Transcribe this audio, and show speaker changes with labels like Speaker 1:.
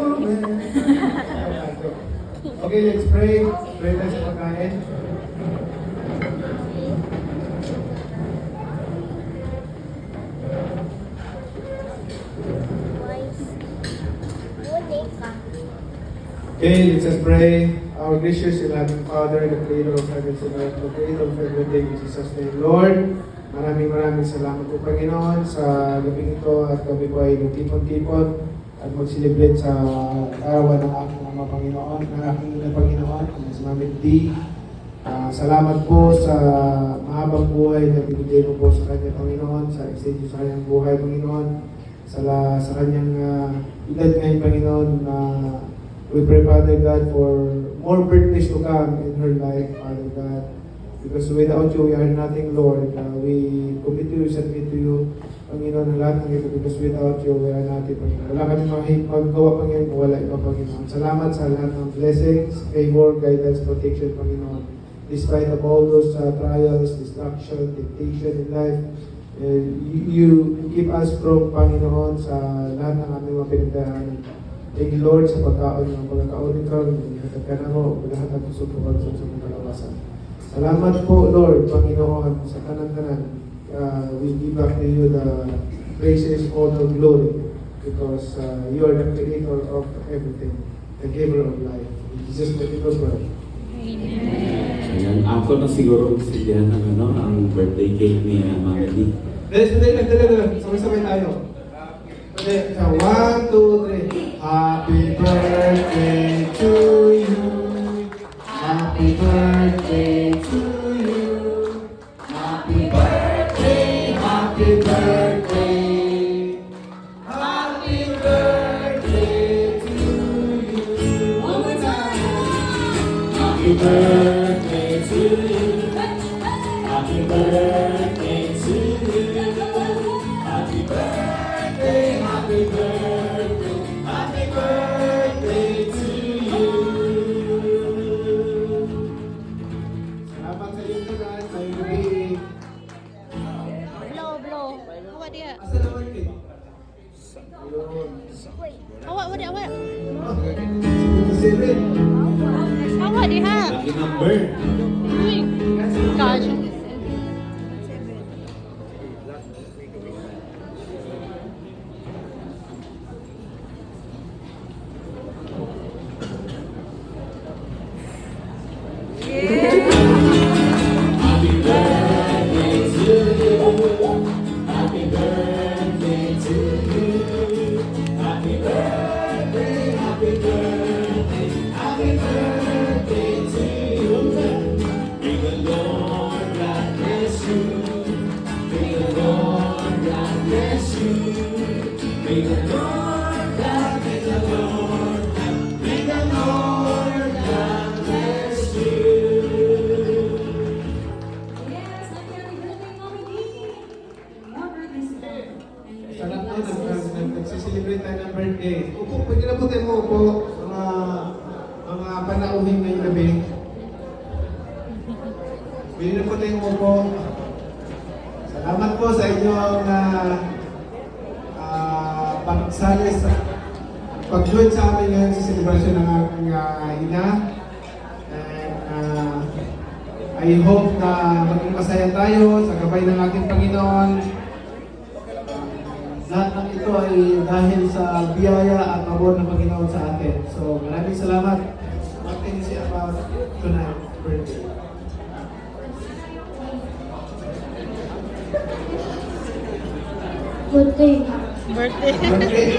Speaker 1: moment. Okay, let's pray. Pray tayo sa pagkain. Okay, let's just pray. Our gracious and loving Father, the Creator of heaven and earth, the Creator of everything, in Jesus' name, Lord, maraming salamat po, Panginoon, sa gabing ito at kami po ay nagtipon-tipon at mag-celebrate sa arawan ng aking Ama, Panginoon, ng aking ina, Panginoon, ang si Mami D. Salamat po sa mahabang buhay na binigay mo po sa kanya, Panginoon, sa extension sa kanyang buhay, Panginoon, sa kanyang edad ngayon, Panginoon, na we pray, Father God, for more birthdays to come in her life, Father God. Because without you, we are nothing, Lord. We commit to you, submit to you, Panginoon, ang lahat ng ito. Because without you, we are nothing, Panginoon. Wala kami maggawa, Panginoon, kung wala ito, Panginoon. Salamat sa lahat ng blessings, favor, guidance, protection, Panginoon. Despite of all those trials, distraction, temptation in life, you keep us strong, Panginoon, sa lahat ng aming mga pinagdaanan. Thank you, Lord, sa pagkaon ng pagkakaon ikaw, hatag ka na mo, lahat ang gusto ko sa mga kalawasan. Salamat po, Lord, Panginoon, sa kanan-kanan. We give back to you the praises, honor, glory, because you are the creator of everything, the giver of life. In Jesus' name we pray.
Speaker 2: Ayan, ako na siguro sidihan ng ang birthday cake ni Mami D.
Speaker 1: Dali, sabay-sabay tayo. Okay, 1, 2, 3. Happy birthday to you. Happy birthday to you. Happy birthday, happy birthday. Happy birthday to you. One more time. Happy birthday to you. Happy birthday to you. Happy birthday, happy birthday, happy birthday to you. Salamat sa iyo tonight, may gabi.
Speaker 3: Blow. Awak dia.
Speaker 1: Asa naman kayo? Ayun.
Speaker 3: Awak.
Speaker 1: 77.
Speaker 3: Awak dia ha.
Speaker 2: Lucky number.
Speaker 3: Ui. Gosh.
Speaker 2: Happy birthday to you. Happy birthday to you. Happy birthday, happy birthday, happy birthday to you. May the Lord God bless you. May the Lord God bless you. May the Lord God, may the Lord God, may the Lord God bless you.
Speaker 1: Sa lahat na nagsiselebrate tayo ng birthday. Upo, pwede na po tayo mo upo, mga panauhin ngayong gabi. Pwede na po tayo upo. Salamat po sa inyong pagsali sa pag-join sa amin ngayon sa celebration ng aking ina. And I hope na maging masaya tayo sa gabay ng ating Panginoon. Lahat ng ito ay dahil sa biyaya at pabor ng Panginoon sa atin. So maraming salamat. Martin is about tonight birthday.
Speaker 3: Birthday.
Speaker 1: Birthday.